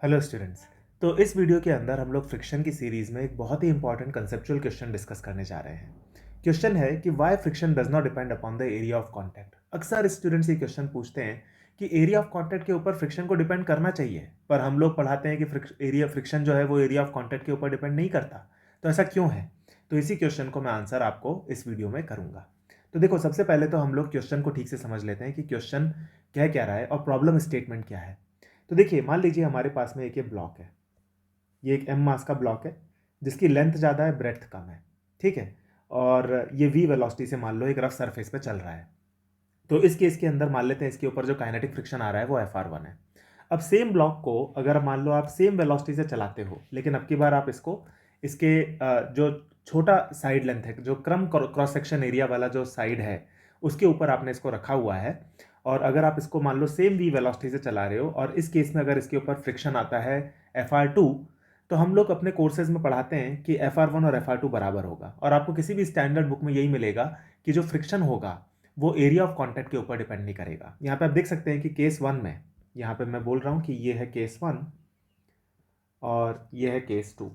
Hello students. तो इस video के अंदर हम लोग फ्रिक्शन की सीरीज में एक बहुत ही इंपॉर्टेंट कंसेप्चुअल क्वेश्चन डिस्कस करने जा रहे हैं। क्वेश्चन है कि why friction does not depend upon the area of contact. अक्सर स्टूडेंट्स ये क्वेश्चन पूछते हैं कि एरिया ऑफ कांटेक्ट के ऊपर फ्रिक्शन को डिपेंड करना चाहिए, पर हम लोग पढ़ाते हैं कि एरिया फ्रिक्शन जो है वो एरिया ऑफ कांटेक्ट के ऊपर डिपेंड नहीं करता। तो ऐसा क्यों है? तो इसी क्वेश्चन को मैं आंसर आपको इस वीडियो में करूंगा। तो देखो, सबसे पहले तो हम लोग क्वेश्चन को ठीक से समझ लेते हैं कि क्वेश्चन कह रहा है और प्रॉब्लम स्टेटमेंट क्या है। तो देखिए, मान लीजिए हमारे पास में एक ये ब्लॉक है। ये एक एम मास का ब्लॉक है जिसकी लेंथ ज़्यादा है, ब्रेड्थ कम है। ठीक है। और ये वी वेलोसिटी से मान लो एक रफ सरफेस पे चल रहा है। तो इस केस के अंदर मान लेते हैं इसके ऊपर जो काइनेटिक फ्रिक्शन आ रहा है वो FR1 है। अब सेम ब्लॉक को अगर मान लो आप सेम वेलोसिटी से चलाते हो, लेकिन अब की बार आप इसको इसके जो छोटा साइड लेंथ है, जो क्रम क्रॉस सेक्शन एरिया वाला जो साइड है, उसके ऊपर आपने इसको रखा हुआ है। और अगर आप इसको मान लो सेम वी वेलोसिटी से चला रहे हो और इस केस में अगर इसके ऊपर फ्रिक्शन आता है FR2, तो हम लोग अपने कोर्सेज में पढ़ाते हैं कि FR1 और FR2 बराबर होगा। और आपको किसी भी स्टैंडर्ड बुक में यही मिलेगा कि जो फ्रिक्शन होगा वो एरिया ऑफ कांटेक्ट के ऊपर डिपेंड नहीं करेगा। यहाँ पे आप देख सकते हैं कि केस वन में, यहाँ पे मैं बोल रहा हूँ कि ये है केस वन और ये है केस टू।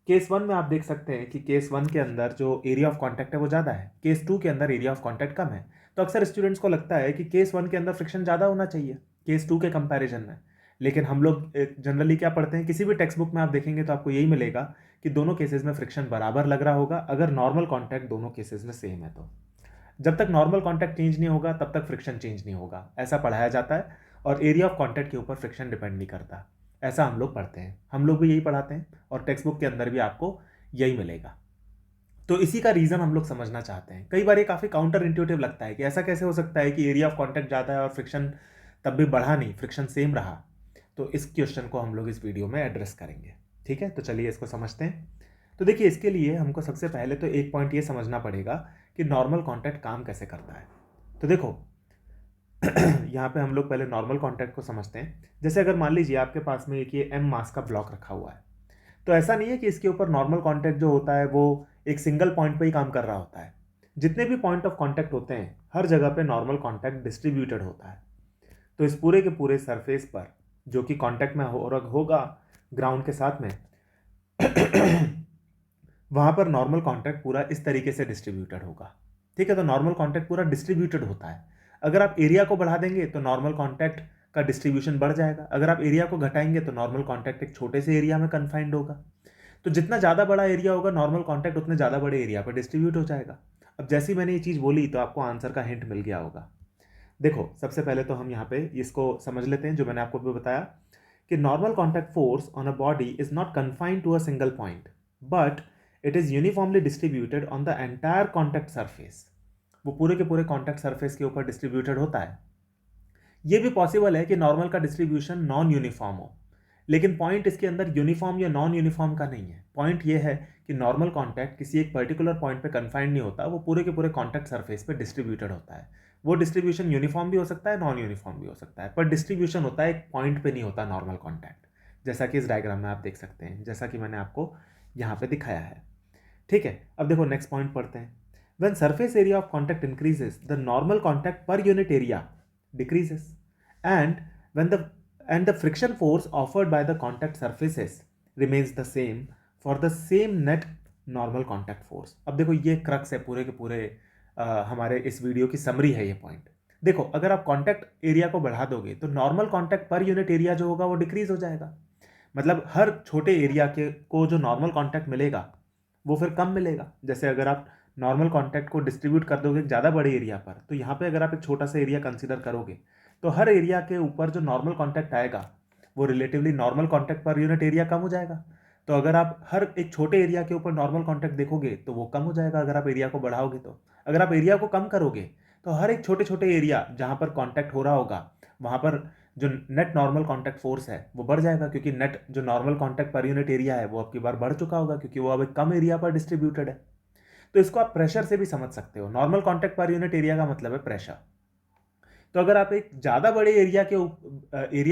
केस वन में आप देख सकते हैं कि केस वन के अंदर जो एरिया ऑफ कांटेक्ट है वो ज़्यादा है, केस टू के अंदर एरिया ऑफ कांटेक्ट कम है। तो अक्सर स्टूडेंट्स को लगता है कि केस वन के अंदर फ्रिक्शन ज़्यादा होना चाहिए केस टू के कंपैरिजन में। लेकिन हम लोग जनरली क्या पढ़ते हैं, किसी भी टेक्स्ट बुक में आप देखेंगे तो आपको यही मिलेगा कि दोनों केसेस में फ्रिक्शन बराबर लग रहा होगा, अगर नॉर्मल कॉन्टैक्ट दोनों केसेस में सेम है तो। जब तक नॉर्मल कॉन्टैक्ट चेंज नहीं होगा तब तक फ्रिक्शन चेंज नहीं होगा, ऐसा पढ़ाया जाता है। और एरिया ऑफ कॉन्टैक्ट के ऊपर फ्रिक्शन डिपेंड नहीं करता, ऐसा हम लोग पढ़ते हैं। हम लोग भी यही पढ़ाते हैं और टेक्स्ट बुक के अंदर भी आपको यही मिलेगा। तो इसी का रीज़न हम लोग समझना चाहते हैं। कई बार ये काफ़ी काउंटर इंट्यूटिव लगता है कि ऐसा कैसे हो सकता है कि एरिया ऑफ कॉन्टैक्ट ज़्यादा है और फ्रिक्शन तब भी बढ़ा नहीं, फ्रिक्शन सेम रहा। तो इस क्वेश्चन को हम लोग इस वीडियो में एड्रेस करेंगे। ठीक है, तो चलिए इसको समझते हैं। तो देखिए, इसके लिए हमको सबसे पहले तो एक पॉइंट ये समझना पड़ेगा कि नॉर्मल कॉन्टैक्ट काम कैसे करता है। तो देखो, यहाँ पे हम लोग पहले नॉर्मल कॉन्टैक्ट को समझते हैं। जैसे अगर मान लीजिए आपके पास में एक ये एम मास का ब्लॉक रखा हुआ है, तो ऐसा नहीं है कि इसके ऊपर नॉर्मल कॉन्टैक्ट जो होता है वो एक सिंगल पॉइंट पे ही काम कर रहा होता है। जितने भी पॉइंट ऑफ कॉन्टैक्ट होते हैं हर जगह पे नॉर्मल कॉन्टैक्ट डिस्ट्रीब्यूटेड होता है। तो इस पूरे के पूरे सरफेस पर जो कि कॉन्टैक्ट में होगा ग्राउंड के साथ में, वहां पर नॉर्मल कॉन्टैक्ट पूरा इस तरीके से डिस्ट्रीब्यूटेड होगा। ठीक है, तो नॉर्मल कॉन्टैक्ट पूरा डिस्ट्रीब्यूटेड होता है। अगर आप एरिया को बढ़ा देंगे तो नॉर्मल कॉन्टैक्ट का डिस्ट्रीब्यूशन बढ़ जाएगा, अगर आप एरिया को घटाएंगे तो नॉर्मल कॉन्टैक्ट एक छोटे से एरिया में कन्फाइंड होगा। तो जितना ज़्यादा बड़ा एरिया होगा नॉर्मल कॉन्टैक्ट उतने ज़्यादा बड़े एरिया पर डिस्ट्रीब्यूट हो जाएगा। अब जैसे ही मैंने ये चीज़ बोली तो आपको आंसर का हिंट मिल गया होगा। देखो, सबसे पहले तो हम यहाँ पे इसको समझ लेते हैं जो मैंने आपको भी बताया कि normal contact force on a body is not confined to a single point, but it is uniformly distributed on the entire contact surface. वो पूरे के पूरे कॉन्टैक्ट सरफेस के ऊपर डिस्ट्रीब्यूटेड होता है। ये भी पॉसिबल है कि नॉर्मल का डिस्ट्रीब्यूशन नॉन यूनिफॉर्म हो, लेकिन पॉइंट इसके अंदर यूनिफॉर्म या नॉन यूनिफॉर्म का नहीं है। पॉइंट ये है कि नॉर्मल कॉन्टैक्ट किसी एक पर्टिकुलर पॉइंट पे कन्फाइंड नहीं होता, वो पूरे के पूरे कॉन्टैक्ट सरफेस पे डिस्ट्रीब्यूटेड होता है। वो डिस्ट्रीब्यूशन यूनिफॉर्म भी हो सकता है, नॉन यूनिफॉर्म भी हो सकता है, पर डिस्ट्रीब्यूशन होता है एक पॉइंट पे नहीं होता नॉर्मल कॉन्टैक्ट। जैसा कि इस डायग्राम में आप देख सकते हैं, जैसा कि मैंने आपको यहाँ पे दिखाया है। ठीक है, अब देखो नेक्स्ट पॉइंट पढ़ते हैं। When surface area of contact increases, the normal contact per unit area decreases, and when the and the friction force offered by the contact surfaces remains the same for the same net normal contact force। अब देखो, ये crux है पूरे के पूरे हमारे इस video की समरी है ये पॉइंट। देखो, अगर आप कॉन्टैक्ट एरिया को बढ़ा दोगे तो नॉर्मल कॉन्टैक्ट पर यूनिट एरिया जो होगा वो डिक्रीज हो जाएगा। मतलब हर छोटे एरिया के को जो नॉर्मल कॉन्टैक्ट मिलेगा वो फिर कम मिलेगा। जैसे अगर आप नॉर्मल कॉन्टैक्ट को डिस्ट्रीब्यूट कर दोगे एक ज़्यादा बड़े एरिया पर, तो यहाँ पे अगर आप एक छोटा सा एरिया कंसीडर करोगे तो हर एरिया के ऊपर जो नॉर्मल कॉन्टैक्ट आएगा वो रिलेटिवली नॉर्मल कॉन्टैक्ट पर यूनिट एरिया कम हो जाएगा। तो अगर आप हर एक छोटे एरिया के ऊपर नॉर्मल कॉन्टैक्ट देखोगे तो वो कम हो जाएगा अगर आप एरिया को बढ़ाओगे तो। अगर आप एरिया को कम करोगे तो हर एक छोटे छोटे एरिया जहाँ पर कॉन्टैक्ट हो रहा होगा वहाँ पर जो नेट नॉर्मल कॉन्टैक्ट फोर्स है वो बढ़ जाएगा, क्योंकि नेट जो नॉर्मल कॉन्टैक्ट पर यूनिट एरिया है वो अब की बार बढ़ चुका होगा, क्योंकि वो अब एक कम एरिया पर डिस्ट्रीब्यूटेड है। तो इसको आप प्रेशर से भी समझ सकते हो। नॉर्मल कॉन्टैक्ट पर यूनिट एरिया का मतलब है प्रेशर। तो अगर आप एक ज़्यादा बड़े एरिया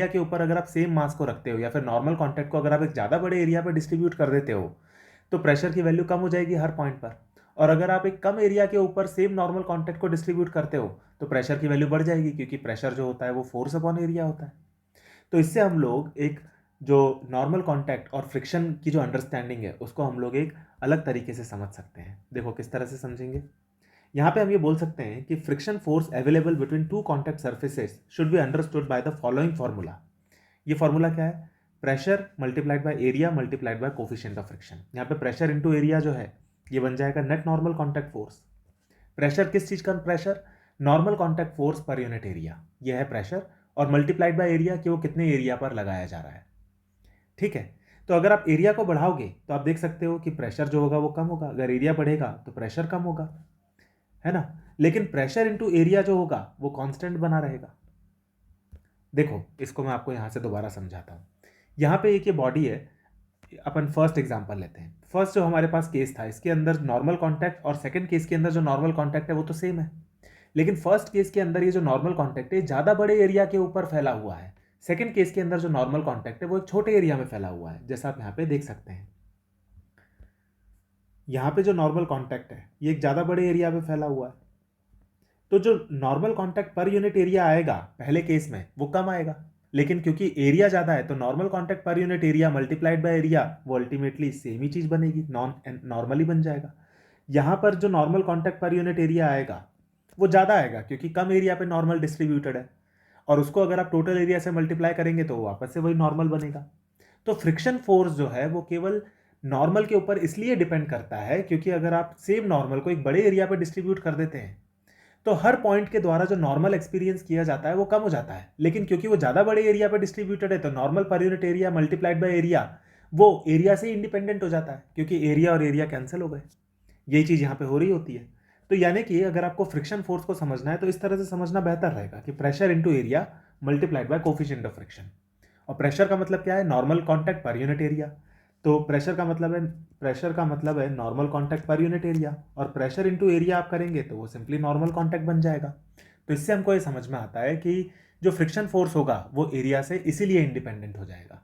के ऊपर अगर आप सेम मास को रखते हो, या फिर नॉर्मल कॉन्टैक्ट को अगर आप एक ज़्यादा बड़े एरिया पर डिस्ट्रीब्यूट कर देते हो, तो प्रेशर की वैल्यू कम हो जाएगी हर पॉइंट पर। और अगर आप एक कम एरिया के ऊपर सेम नॉर्मल कॉन्टैक्ट को डिस्ट्रीब्यूट करते हो तो प्रेशर की वैल्यू बढ़ जाएगी, क्योंकि प्रेशर जो होता है वो फोर्स अपॉन एरिया होता है। तो इससे हम लोग एक जो नॉर्मल कॉन्टैक्ट और फ्रिक्शन की जो अंडरस्टैंडिंग है उसको हम लोग एक अलग तरीके से समझ सकते हैं। देखो किस तरह से समझेंगे। यहाँ पे हम ये बोल सकते हैं कि friction force available between two contact surfaces should be understood by the following formula. ये फॉर्मूला क्या है? Pressure multiplied by area multiplied by coefficient of friction. यहाँ पे प्रेशर इंटू एरिया जो है ये बन जाएगा net normal contact force. Pressure किस चीज का प्रेशर? नॉर्मल कॉन्टैक्ट फोर्स पर यूनिट एरिया, ये है प्रेशर, और मल्टीप्लाइड बाय एरिया कि वो कितने एरिया पर लगाया जा रहा है। ठीक है, तो अगर आप एरिया को बढ़ाओगे तो आप देख सकते हो कि प्रेशर जो होगा वो कम होगा, अगर एरिया बढ़ेगा तो प्रेशर कम होगा, है ना। लेकिन प्रेशर इंटू एरिया जो होगा वो कांस्टेंट बना रहेगा। देखो इसको मैं आपको यहां से दोबारा समझाता हूं। यहां पे एक ये बॉडी है, अपन फर्स्ट एग्जांपल लेते हैं। फर्स्ट जो हमारे पास केस था इसके अंदर नॉर्मल कांटेक्ट और सेकंड केस के अंदर जो नॉर्मल कांटेक्ट है वो तो सेम है, लेकिन फर्स्ट केस के अंदर ये जो नॉर्मल कांटेक्ट है ज़्यादा बड़े एरिया के ऊपर फैला हुआ है। सेकंड केस के अंदर जो नॉर्मल कांटेक्ट है वो एक छोटे एरिया में फैला हुआ है, जैसा आप यहाँ पे देख सकते हैं। यहाँ पे जो नॉर्मल कांटेक्ट है ये एक ज़्यादा बड़े एरिया में फैला हुआ है, तो जो नॉर्मल कांटेक्ट पर यूनिट एरिया आएगा पहले केस में वो कम आएगा, लेकिन क्योंकि एरिया ज़्यादा है तो नॉर्मल कांटेक्ट पर unit area multiplied by area वो अल्टीमेटली सेम ही चीज़ बनेगी, नॉर्मली बन जाएगा। यहाँ पर जो नॉर्मल कांटेक्ट पर यूनिट एरिया आएगा वो ज़्यादा आएगा क्योंकि कम एरिया पे नॉर्मल डिस्ट्रीब्यूटेड है, और उसको अगर आप टोटल एरिया से मल्टीप्लाई करेंगे तो वापस से वही नॉर्मल बनेगा। तो फ्रिक्शन फोर्स जो है वो केवल नॉर्मल के ऊपर इसलिए डिपेंड करता है क्योंकि अगर आप सेम नॉर्मल को एक बड़े एरिया पर डिस्ट्रीब्यूट कर देते हैं तो हर पॉइंट के द्वारा जो नॉर्मल एक्सपीरियंस किया जाता है वो कम हो जाता है, लेकिन क्योंकि वो ज़्यादा बड़े एरिया पर डिस्ट्रीब्यूटेड है तो नॉर्मल पर unit area multiplied by area वो एरिया से इंडिपेंडेंट हो जाता है क्योंकि एरिया और एरिया कैंसिल हो गए। यही चीज़ यहाँ पे हो रही होती है। तो यानी कि अगर आपको फ्रिक्शन फोर्स को समझना है तो इस तरह से समझना बेहतर रहेगा कि pressure into area multiplied by coefficient of friction. और प्रेशर का मतलब क्या है? नॉर्मल कांटेक्ट पर यूनिट एरिया। तो प्रेशर का मतलब है नॉर्मल कांटेक्ट पर यूनिट एरिया, और प्रेशर इंटू एरिया आप करेंगे तो वो सिंपली नॉर्मल कांटेक्ट बन जाएगा। तो इससे हमको ये समझ में आता है कि जो फ्रिक्शन फोर्स होगा वो एरिया से इसीलिए इंडिपेंडेंट हो जाएगा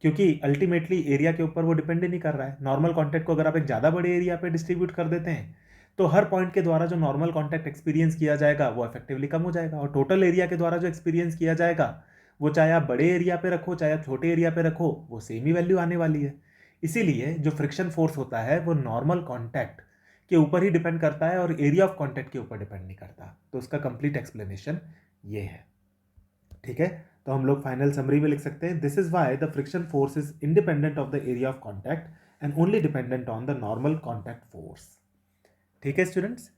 क्योंकि अल्टीमेटली एरिया के ऊपर वो डिपेंड नहीं कर रहा है। नॉर्मल कांटेक्ट को अगर आप एक ज़्यादा बड़े एरिया पे डिस्ट्रीब्यूट कर देते हैं तो हर पॉइंट के द्वारा जो नॉर्मल कांटेक्ट एक्सपीरियंस किया जाएगा वो इफेक्टिवली कम हो जाएगा, और टोटल एरिया के द्वारा जो एक्सपीरियंस किया जाएगा वो चाहे आप बड़े एरिया पे रखो चाहे आप छोटे एरिया पे रखो वो सेम ही वैल्यू आने वाली है। इसीलिए जो फ्रिक्शन फोर्स होता है वो नॉर्मल कांटेक्ट के ऊपर ही डिपेंड करता है और एरिया ऑफ कांटेक्ट के ऊपर डिपेंड नहीं करता। तो उसका कंप्लीट एक्सप्लेनेशन ये है। ठीक है, तो हम लोग फाइनल समरी में लिख सकते हैं, this is why the friction force is independent of the area of contact and only dependent on the normal contact force. ठीक है स्टूडेंट्स,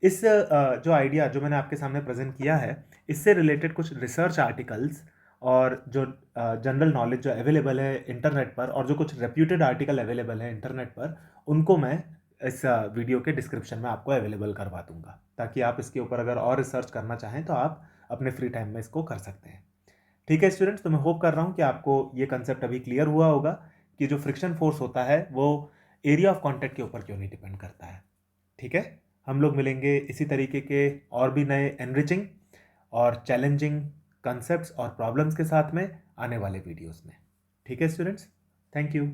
इस जो आइडिया जो मैंने आपके सामने प्रेजेंट किया है इससे रिलेटेड कुछ रिसर्च आर्टिकल्स और जो जनरल नॉलेज जो अवेलेबल है इंटरनेट पर और जो कुछ रेप्यूटेड आर्टिकल अवेलेबल है इंटरनेट पर उनको मैं इस वीडियो के डिस्क्रिप्शन में आपको अवेलेबल करवा दूंगा, ताकि आप इसके ऊपर अगर और रिसर्च करना चाहें तो आप अपने फ्री टाइम में इसको कर सकते हैं। ठीक है स्टूडेंट्स, तो मैं होप कर रहा हूँ कि आपको ये कंसेप्ट अभी क्लियर हुआ होगा कि जो फ्रिक्शन फोर्स होता है वो एरिया ऑफ कॉन्टैक्ट के ऊपर क्यों नहीं डिपेंड करता है। ठीक है, हम लोग मिलेंगे इसी तरीके के और भी नए एनरिचिंग और चैलेंजिंग कंसेप्ट्स और प्रॉब्लम्स के साथ में आने वाले वीडियोस में। ठीक है स्टूडेंट्स, थैंक यू।